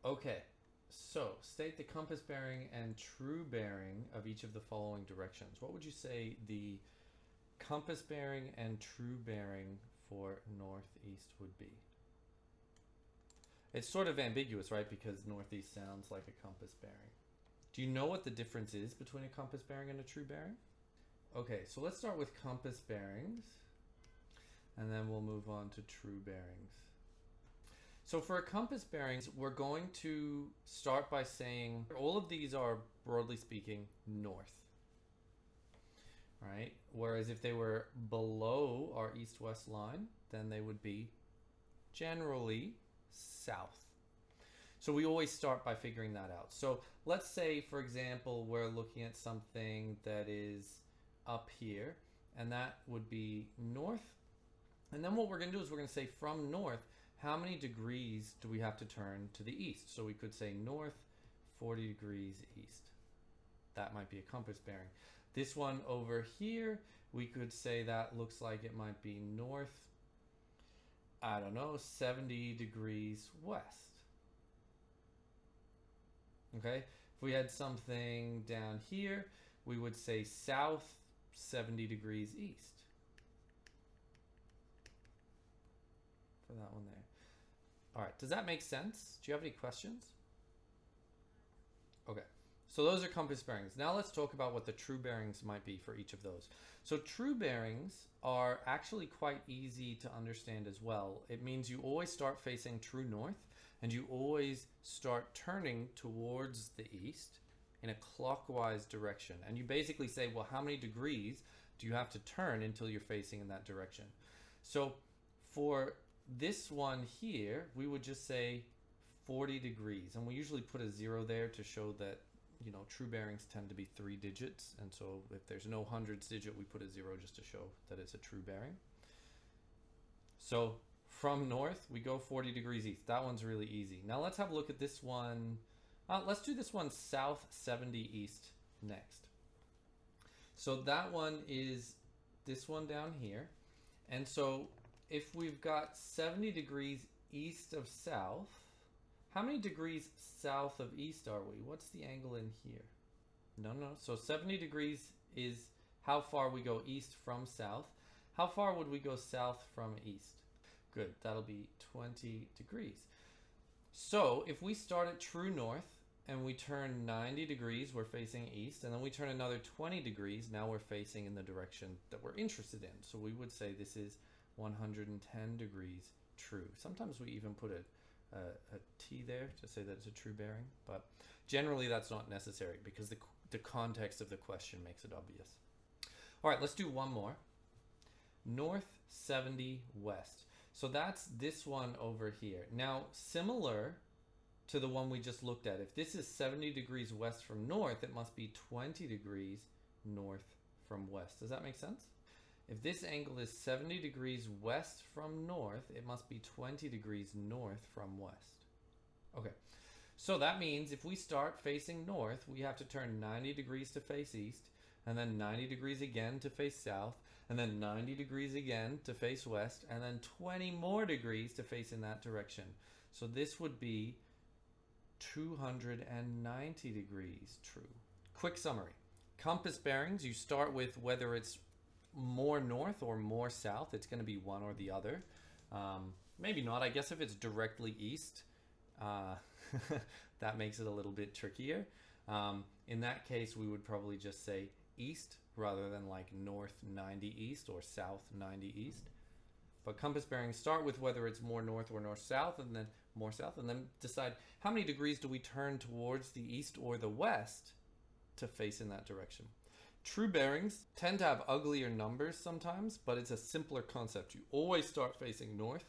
Okay, so state the compass bearing and true bearing of each of the following directions. What would you say the compass bearing and true bearing for northeast would be? It's sort of ambiguous, right? Because northeast sounds like a compass bearing. Do you know what the difference is between a compass bearing and a true bearing? Okay, so let's start with compass bearings, and then we'll move on to true bearings. So for a compass bearings, we're going to start by saying all of these are, broadly speaking, north. Right? Whereas if they were below our east-west line, then they would be generally south. So we always start by figuring that out. So let's say, for example, we're looking at something that is up here, and that would be north. And then what we're going to do is we're going to say from north, how many degrees do we have to turn to the east? So we could say north 40 degrees east. That might be a compass bearing. This one over here, we could say that looks like it might be north, I don't know, 70 degrees west. Okay, if we had something down here, we would say south 70 degrees east. For that one there. All right, does that make sense? Do you have any questions? Okay, so those are compass bearings. Now let's talk about what the true bearings might be for each of those. So true bearings are actually quite easy to understand as well. It means you always start facing true north, and you always start turning towards the east in a clockwise direction. And you basically say, well, how many degrees do you have to turn until you're facing in that direction? So for this one here, we would just say 40 degrees. And we usually put a 0 there to show that, you know, true bearings tend to be 3 digits. And so if there's no hundreds digit, we put a 0 just to show that it's a true bearing. So from north, we go 40 degrees east. That one's really easy. Now let's have a look at this one. Let's do this one south 70 east next. So that one is this one down here. And so if we've got 70 degrees east of south, how many degrees south of east are we? What's the angle in here? No. So 70 degrees is how far we go east from south. How far would we go south from east? Good, that'll be 20 degrees. So if we start at true north and we turn 90 degrees, we're facing east, and then we turn another 20 degrees, now we're facing in the direction that we're interested in. So we would say this is 110 degrees true. Sometimes we even put a T there to say that it's a true bearing, but generally that's not necessary because the context of the question makes it obvious. All right, let's do one more. North 70 west. So that's this one over here. Now, similar to the one we just looked at, if this is 70 degrees west from north, it must be 20 degrees north from west. Does that make sense? If this angle is 70 degrees west from north, it must be 20 degrees north from west. Okay, so that means if we start facing north, we have to turn 90 degrees to face east, and then 90 degrees again to face south, and then 90 degrees again to face west, and then 20 more degrees to face in that direction. So this would be 290 degrees true. Quick summary. Compass bearings, you start with whether it's more north or more south. It's going to be one or the other. Maybe not. I guess if it's directly east, that makes it a little bit trickier. In that case, we would probably just say east rather than like north 90 east or south 90 east. But compass bearings start with whether it's more north or north south, and then more south, and then decide how many degrees do we turn towards the east or the west to face in that direction. True bearings tend to have uglier numbers sometimes, but it's a simpler concept. You always start facing north,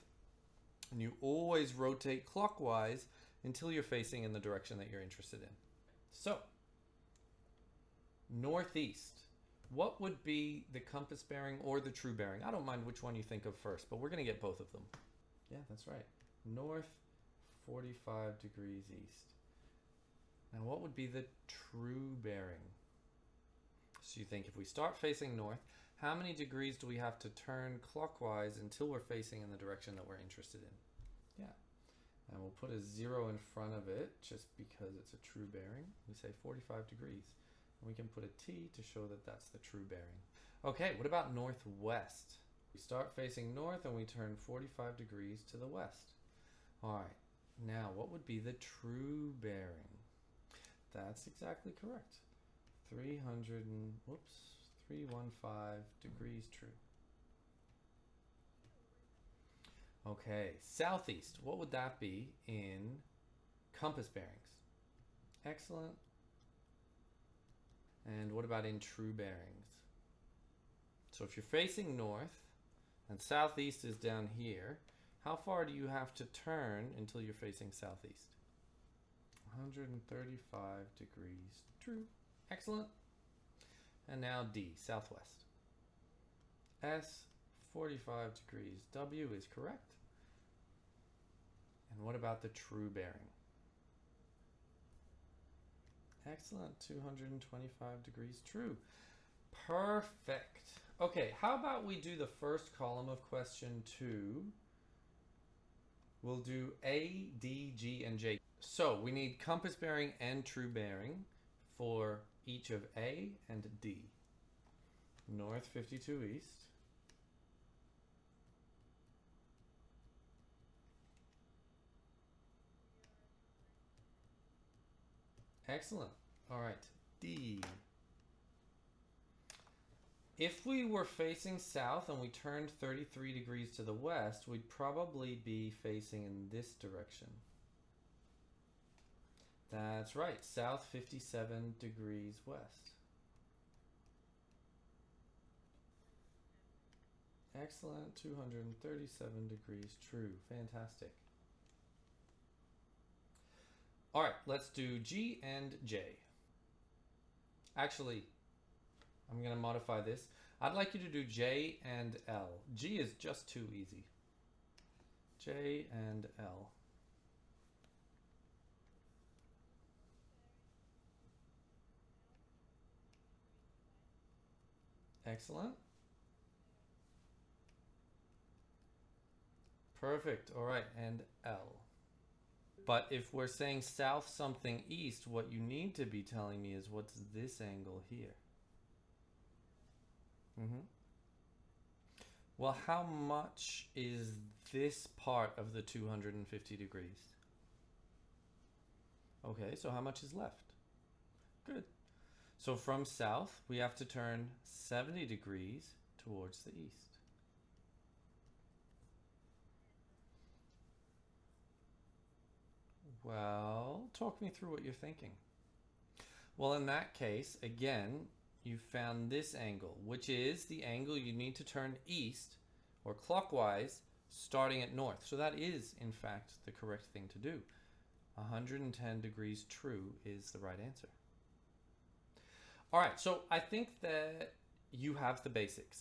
and you always rotate clockwise until you're facing in the direction that you're interested in. So, northeast. What would be the compass bearing or the true bearing? I don't mind which one you think of first, but we're going to get both of them. Yeah, that's right. North 45 degrees east. Now, what would be the true bearing? So you think if we start facing north, how many degrees do we have to turn clockwise until we're facing in the direction that we're interested in? Yeah. And we'll put a 0 in front of it just because it's a true bearing. We say 45 degrees. And we can put a T to show that that's the true bearing. Okay, what about northwest? We start facing north and we turn 45 degrees to the west. All right, now what would be the true bearing? That's exactly correct. 315 degrees true. Okay, southeast, what would that be in compass bearings? Excellent. And what about in true bearings? So if you're facing north and southeast is down here, how far do you have to turn until you're facing southeast? 135 degrees true. Excellent. And now D, southwest. S, 45 degrees. W is correct. And what about the true bearing? Excellent, 225 degrees true. Perfect. Okay, how about we do the first column of question 2? We'll do A, D, G, and J. So we need compass bearing and true bearing for each of A and D. North 52 east. Excellent. All right, D. If we were facing south and we turned 33 degrees to the west, we'd probably be facing in this direction. That's right, south 57 degrees west. Excellent, 237 degrees true. Fantastic. All right, let's do G and J. Actually, I'm going to modify this. I'd like you to do J and L. G is just too easy. J and L. Excellent. Perfect. All right, and L. But if we're saying south something east, what you need to be telling me is what's this angle here? Well, how much is this part of the 250 degrees? Okay, so how much is left? Good. So from south, we have to turn 70 degrees towards the east. Well, talk me through what you're thinking. Well, in that case, again, you found this angle, which is the angle you need to turn east or clockwise starting at north. So that is, in fact, the correct thing to do. 110 degrees true is the right answer. All right, so I think that you have the basics.